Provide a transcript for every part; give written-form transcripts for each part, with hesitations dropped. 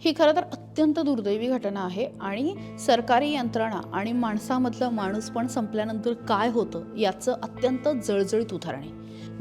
ही खरं तर अत्यंत दुर्दैवी घटना आहे आणि सरकारी यंत्रणा आणि माणसामधलं माणूसपण संपल्यानंतर काय होतं याचं अत्यंत जळजळीत उदाहरण आहे.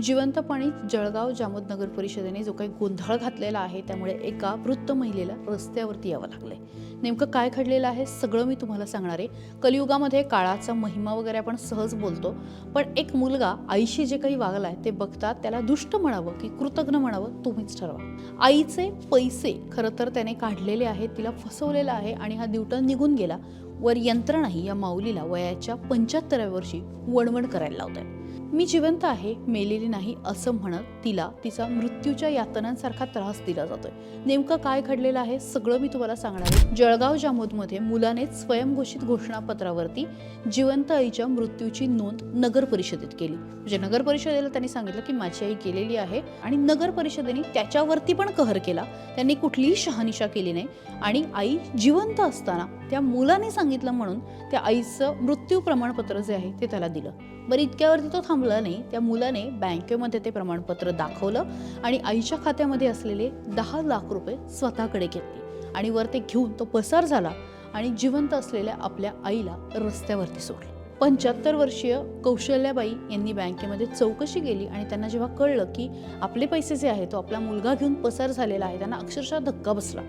जिवंतपणी जळगाव जामोद नगर परिषदेने जो काही गोंधळ घातलेला आहे त्यामुळे एका वृद्ध महिलेला रस्त्यावरती यावं लागलंय. नेमकं काय घडलेलं आहे सगळं मी तुम्हाला सांगणार आहे. कलियुगामध्ये काळाचा महिमा वगैरे आपण सहज बोलतो, पण एक मुलगा आईशी जे काही वागलाय ते बघतात त्याला दुष्ट म्हणावं की कृतज्ञ म्हणावं तुम्हीच ठरवा. आईचे पैसे खरं तर त्याने काढलेले आहेत, तिला फसवलेलं आहे आणि हा दिवटा निघून गेला. वर यंत्रणाही या माऊलीला वयाच्या 75व्या वर्षी वणवण करायला लावत आहे. मी जिवंत आहे, मेलेली नाही असं म्हणत तिला तिचा मृत्यूच्या यातनांसारखा त्रास दिला जातोय. नेमकं काय घडलेलं आहे सगळं मी तुम्हाला सांगणार आहे. जळगाव जामोदमध्ये मुलाने स्वयंघोषित घोषणापत्रावरती जिवंत आईच्या मृत्यूची नोंद नगर परिषदेत केली. म्हणजे नगर परिषदेला त्यांनी सांगितलं की माझी आई गेलेली आहे आणि नगर परिषदेने त्याच्यावरती पण कहर केला. त्यांनी कुठलीही शहानिशा केली नाही आणि आई जिवंत असताना त्या मुलाने सांगितलं म्हणून त्या आईचं मृत्यू प्रमाणपत्र जे आहे ते त्याला दिलं. बरं, इतक्यावरती तो थांबला नाही. त्या मुलाने बँकेमध्ये ते प्रमाणपत्र दाखवलं आणि आईच्या खात्यामध्ये असलेले 10 लाख रुपये स्वतःकडे घेतले आणि वर ते घेऊन तो पसार झाला आणि जिवंत असलेल्या आपल्या आईला रस्त्यावरती सोडले. 75 वर्षीय कौशल्याबाई यांनी बँकेमध्ये चौकशी केली आणि त्यांना जेव्हा कळलं की आपले पैसे जे आहेत तो आपला मुलगा घेऊन पसार झालेला आहे, त्यांना अक्षरशः धक्का बसला.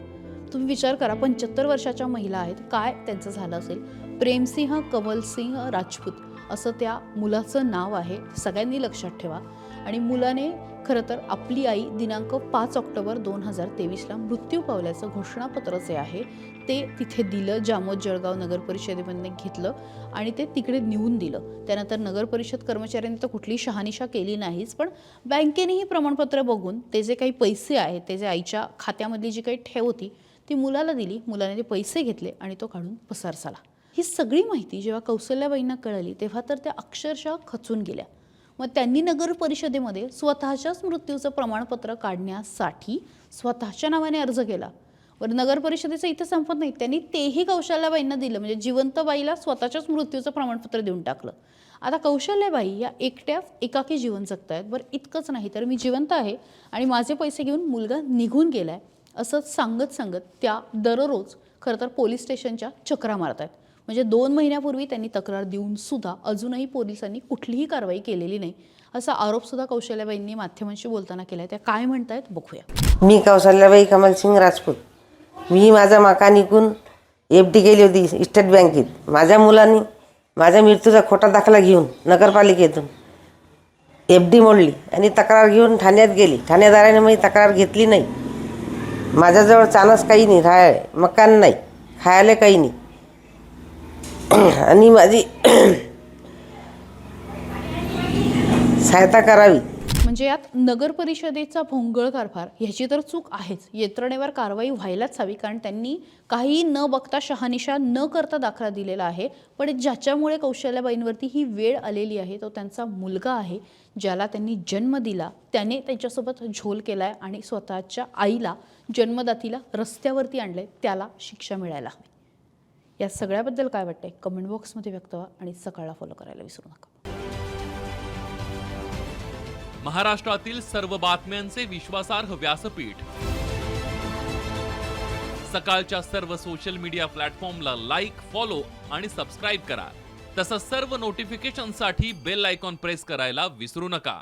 तुम्ही विचार करा, 75 वर्षाच्या महिला आहेत, काय त्यांचं झालं असेल. प्रेमसिंह कमलसिंह राजपूत असं त्या मुलाचं नाव आहे, सगळ्यांनी लक्षात ठेवा. आणि मुलाने खरं तर आपली आई दिनांक 5 ऑक्टोबर 2023ला मृत्यू पावल्याचं घोषणापत्र जे आहे ते तिथे दिलं. जामोद जळगाव नगर परिषदेमध्ये घेतलं आणि ते तिकडे नेऊन दिलं. त्यानंतर नगर परिषद कर्मचाऱ्यांनी तर कुठलीही शहानिशा केली नाहीच, पण बँकेनेही प्रमाणपत्र बघून ते जे काही पैसे आहेत, ते जे आईच्या खात्यामधली जी काही ठेव होती ती मुलाला दिली. मुलाने ते पैसे घेतले आणि तो काढून पसार झाला. ही सगळी माहिती जेव्हा कौशल्याबाईंना कळली तेव्हा तर त्या अक्षरशः खचून गेल्या. मग त्यांनी नगर परिषदेमध्ये स्वतःच्याच मृत्यूचं प्रमाणपत्र काढण्यासाठी स्वतःच्या नावाने अर्ज केला. वर नगर परिषदेचं इथं संपत नाही, त्यांनी तेही कौशल्याबाईंना दिलं. म्हणजे जिवंत बाईला स्वतःच्याच मृत्यूचं प्रमाणपत्र देऊन टाकलं. आता कौशल्याबाई या एकट्याच एकाकी जीवन जगतायत. बरं, इतकंच नाही तर मी जिवंत आहे आणि माझे पैसे घेऊन मुलगा निघून गेलाय असं सांगत त्या दररोज खरं तर पोलीस स्टेशनच्या चक्रा मारत आहेत. म्हणजे 2 महिन्यापूर्वी त्यांनी तक्रार देऊन सुद्धा अजूनही पोलिसांनी कुठलीही कारवाई केलेली नाही असा आरोप सुद्धा कौशल्याबाईंनी माध्यमांशी बोलताना केलाय. त्या काय म्हणतायत बघूया. मी कौशल्याबाई कमलसिंग राजपूत. मी माझा मकान विकून FD केली होती स्टेट बँकेत. माझ्या मुलांनी माझ्या मृत्यूचा खोटा दाखला घेऊन नगरपालिकेतून FD मोडली आणि तक्रार घेऊन ठाण्यात गेली. ठाणेदाराने मी तक्रार घेतली नाही. माझ्याजवळ चानस काही नाही, मकान नाही, खायला काही नाही आणि माझी सहायता करावी. म्हणजे यात नगर परिषदेचा भोंगळ कारभार ह्याची तर चूक आहेच. यंत्रणेवर कारवाई व्हायलाच हवी, कारण त्यांनी काही न बघता शहानिशा न करता दाखला दिलेला आहे. पण ज्याच्यामुळे कौशल्याबाईंवरती ही वेळ आलेली आहे तो त्यांचा मुलगा आहे, ज्याला त्यांनी जन्म दिला. त्याने त्यांच्यासोबत झोल केलाय आणि स्वतःच्या आईला जन्मदातीला रस्त्यावरती आणलंय. त्याला शिक्षा मिळायला हवी. या सगळ्याबद्दल काय वाटतंय कमेंट बॉक्समध्ये व्यक्त व्हा आणि सकाळला फॉलो करायला विसरू नका. महाराष्ट्रातील सर्व बातम्यांचे विश्वासार्ह व्यासपीठ सकाळच्या सर्व सोशल मीडिया प्लॅटफॉर्मला लाईक, फॉलो आणि सबस्क्राईब करा. तसंच सर्व नोटिफिकेशनसाठी बेल आयकॉन प्रेस करायला विसरू नका.